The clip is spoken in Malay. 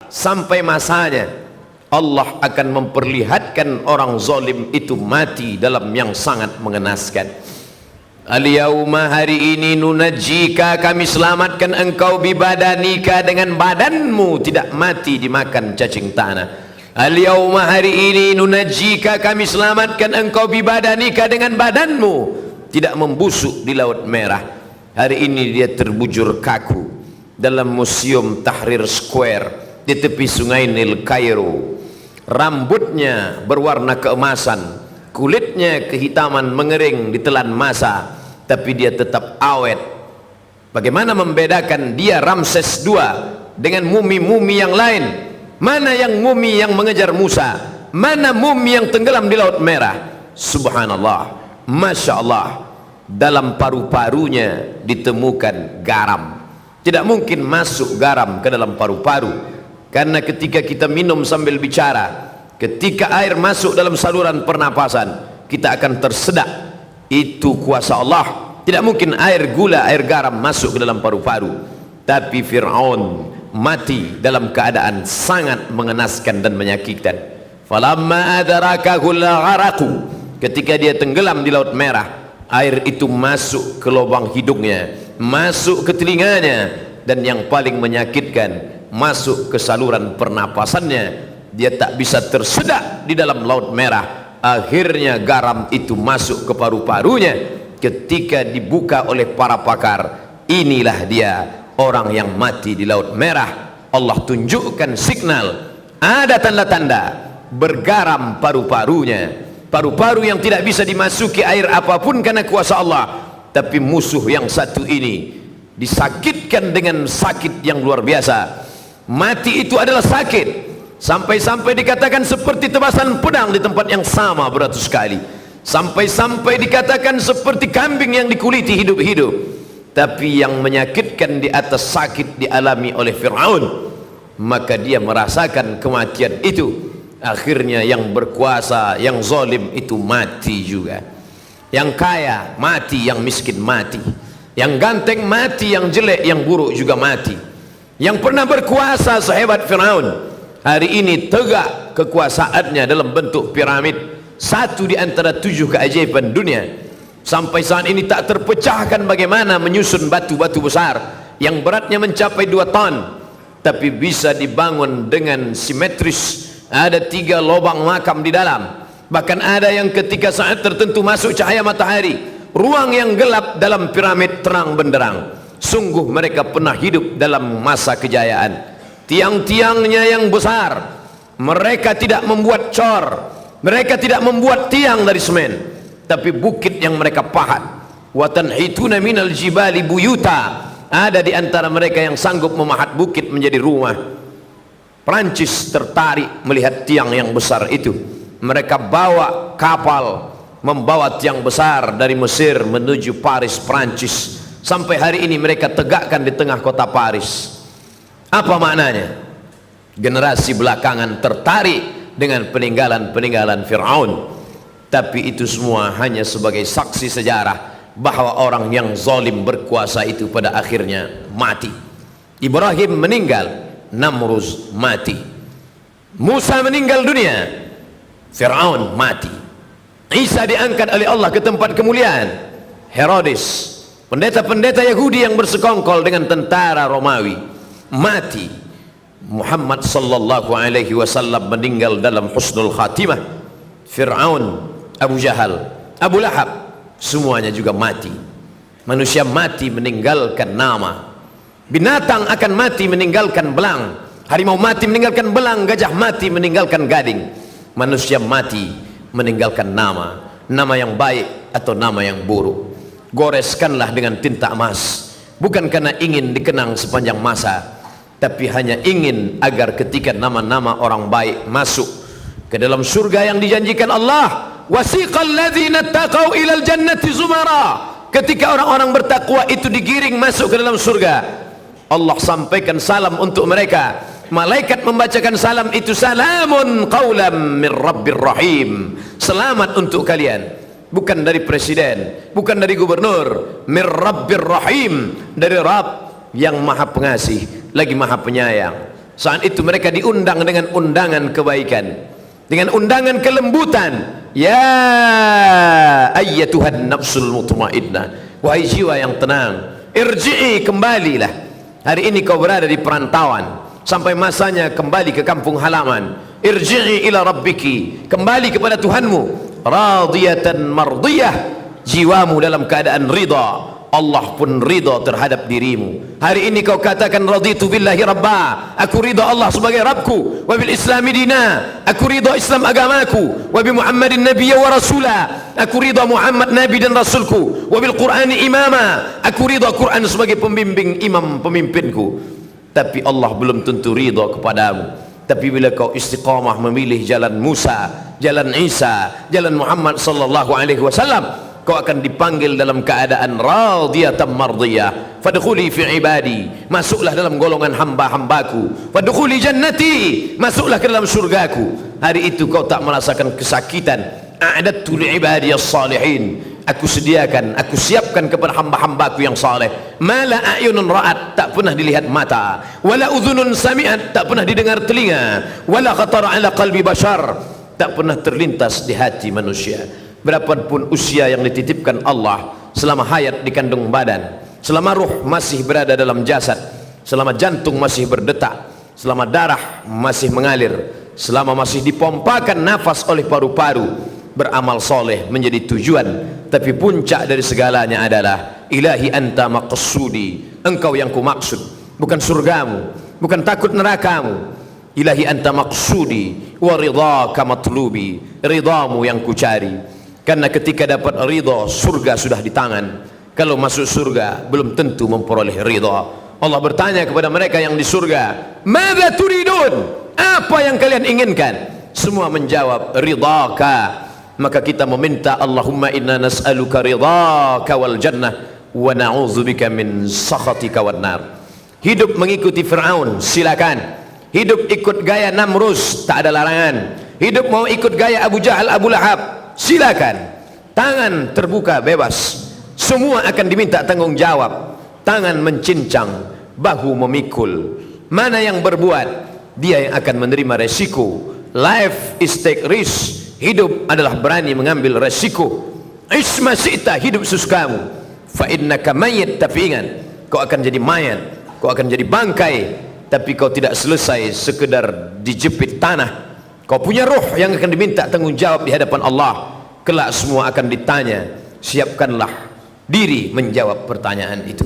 sampai masanya Allah akan memperlihatkan orang zalim itu mati dalam yang sangat mengenaskan. Al-yauma, hari ini, nunajjika, kami selamatkan engkau, bibadanika, dengan badanmu tidak mati dimakan cacing tanah. Al-yauma, hari ini, nunajjika, kami selamatkan engkau, bibadanika, dengan badanmu tidak membusuk di Laut Merah. Hari ini dia terbujur kaku dalam Museum Tahrir Square di tepi sungai Nil Kairo. Rambutnya berwarna keemasan, kulitnya kehitaman mengering ditelan masa, tapi dia tetap awet. Bagaimana membedakan dia Ramses II dengan mumi-mumi yang lain? Mana yang mumi yang mengejar Musa? Mana mumi yang tenggelam di Laut Merah? Subhanallah, Masya Allah, dalam paru-parunya ditemukan garam. Tidak mungkin masuk garam ke dalam paru-paru, karena ketika kita minum sambil bicara, ketika air masuk dalam saluran pernapasan, kita akan tersedak. Itu kuasa Allah. Tidak mungkin air gula, air garam masuk ke dalam paru-paru. Tapi Fir'aun mati dalam keadaan sangat mengenaskan dan menyakitkan. Falamma adrakahul gharaqu, ketika dia tenggelam di Laut Merah, air itu masuk ke lubang hidungnya, masuk ke telinganya, dan yang paling menyakitkan, masuk ke saluran pernapasannya. Dia tak bisa tersedak di dalam Laut Merah. Akhirnya garam itu masuk ke paru-parunya. Ketika dibuka oleh para pakar, inilah dia orang yang mati di Laut Merah. Allah tunjukkan signal, ada tanda-tanda bergaram paru-parunya, paru-paru yang tidak bisa dimasuki air apapun karena kuasa Allah. Tapi musuh yang satu ini disakitkan dengan sakit yang luar biasa. Mati itu adalah sakit, sampai-sampai dikatakan seperti tebasan pedang di tempat yang sama beratus kali, sampai-sampai dikatakan seperti kambing yang dikuliti hidup-hidup. Tapi yang menyakitkan di atas sakit dialami oleh Fir'aun, maka dia merasakan kematian itu. Akhirnya yang berkuasa, yang zalim itu mati juga. Yang kaya mati, yang miskin mati, yang ganteng mati, yang jelek, yang buruk juga mati. Yang pernah berkuasa sehebat Fir'aun, hari ini tegak kekuasaannya dalam bentuk piramid, satu di antara 7 keajaiban dunia. Sampai saat ini tak terpecahkan bagaimana menyusun batu-batu besar yang beratnya mencapai 2 ton, tapi bisa dibangun dengan simetris. Ada 3 lubang makam di dalam. Bahkan ada yang ketika saat tertentu masuk cahaya matahari, ruang yang gelap dalam piramid terang benderang. Sungguh mereka pernah hidup dalam masa kejayaan. Tiang-tiangnya yang besar, mereka tidak membuat cor, mereka tidak membuat tiang dari semen, tapi bukit yang mereka pahat. Wa tanhituna minal jibali buyuta, ada di antara mereka yang sanggup memahat bukit menjadi rumah. Prancis tertarik melihat tiang yang besar itu. Mereka bawa kapal membawa tiang besar dari Mesir menuju Paris, Prancis. Sampai hari ini mereka tegakkan di tengah kota Paris. Apa maknanya? Generasi belakangan tertarik dengan peninggalan-peninggalan Fir'aun. Tapi itu semua hanya sebagai saksi sejarah bahwa orang yang zalim berkuasa itu pada akhirnya mati. Ibrahim meninggal, Namruz mati. Musa meninggal dunia, Fir'aun mati. Isa diangkat oleh Allah ke tempat kemuliaan. Herodes, pendeta-pendeta Yahudi yang bersekongkol dengan tentara Romawi, mati. Muhammad sallallahu alaihi wasallam meninggal dalam husnul khatimah. Fir'aun, Abu Jahal, Abu Lahab, semuanya juga mati. Manusia mati meninggalkan nama. Binatang akan mati meninggalkan belang. Harimau mati meninggalkan belang. Gajah mati meninggalkan gading. Manusia mati meninggalkan nama. Nama yang baik atau nama yang buruk. Goreskanlah dengan tinta emas, bukan karena ingin dikenang sepanjang masa, tapi hanya ingin agar ketika nama-nama orang baik masuk ke dalam surga yang dijanjikan Allah. Wasiqal ladzina taqau ilal jannati zumara, ketika orang-orang bertakwa itu digiring masuk ke dalam surga, Allah sampaikan salam untuk mereka. Malaikat membacakan salam itu, salamun qaulam mir rabbir rahim, selamat untuk kalian, bukan dari presiden, bukan dari gubernur, mir rabbir rahim, dari Rabb yang maha pengasih lagi maha penyayang. Saat itu mereka diundang dengan undangan kebaikan, dengan undangan kelembutan. Ya ayyatuhan nafsul mutmainnah, wahai jiwa yang tenang, irji'i, kembalilah. Hari ini kau berada di perantauan, sampai masanya kembali ke kampung halaman. Irji'i ila rabbiki, kembali kepada Tuhanmu. Radiyatan mardiyah, jiwamu dalam keadaan ridha, Allah pun ridha terhadap dirimu. Hari ini kau katakan raditu billahi rabba, aku ridha Allah sebagai Rabbku, wa bil islami dina, aku ridha Islam agamaku, wa bi Muhammadin nabiyya wa rasula, aku ridha Muhammad nabi dan rasulku, wa bil Qur'ani imama, aku ridha Quran sebagai pembimbing, imam, pemimpinku. Tapi Allah belum tentu ridha kepadamu. Tapi bila kau istiqamah memilih jalan Musa, jalan Isa, jalan Muhammad sallallahu alaihi wasallam, kau akan dipanggil dalam keadaan radiyatan mardiyah. Fadkhuli fi ibadi, masuklah dalam golongan hamba-hambaku. Fadkhuli jannati, masuklah ke dalam surgaku. Hari itu kau tak merasakan kesakitan. A'adatu li ibadiyas salihin, aku sediakan, aku siapkan kepada hamba-hambaku yang saleh. Mala a'yunun ra'at, tak pernah dilihat mata. Wala udhunun sami'at, tak pernah didengar telinga. Wala khatara ala qalbi bashar, tak pernah terlintas di hati manusia. Berapapun usia yang dititipkan Allah, selama hayat di kandung badan, selama ruh masih berada dalam jasad, selama jantung masih berdetak, selama darah masih mengalir, selama masih dipompakan nafas oleh paru-paru, beramal soleh menjadi tujuan. Tapi puncak dari segalanya adalah ilahi anta maqsudi, engkau yang ku maksud, bukan surgamu, bukan takut nerakamu. Ilahi anta maqsudi wa ridhaka matlubi, ridhamu yang ku cari. Karena ketika dapat ridha, surga sudah di tangan. Kalau masuk surga belum tentu memperoleh ridha. Allah bertanya kepada mereka yang di surga, "Madza turidun?" Apa yang kalian inginkan? Semua menjawab ridhaka. Maka kita meminta, Allahumma inna nas'aluka ridhaka wal jannah wa na'udzubika min sakhatika wan nar. Hidup mengikuti Fir'aun, silakan. Hidup ikut gaya Namrus, tak ada larangan. Hidup mau ikut gaya Abu Jahal, Abu Lahab, silakan. Tangan terbuka bebas, semua akan diminta tanggung jawab. Tangan mencincang, bahu memikul. Mana yang berbuat, dia yang akan menerima resiko. Life is take risk, hidup adalah berani mengambil resiko. Isma syi'ta, hidup sesukamu. Fa innaka mayyit, tapi ingat, kau akan jadi mayat, kau akan jadi bangkai. Tapi kau tidak selesai sekedar dijepit tanah. Kau punya ruh yang akan diminta tanggung jawab di hadapan Allah. Kelak semua akan ditanya. Siapkanlah diri menjawab pertanyaan itu.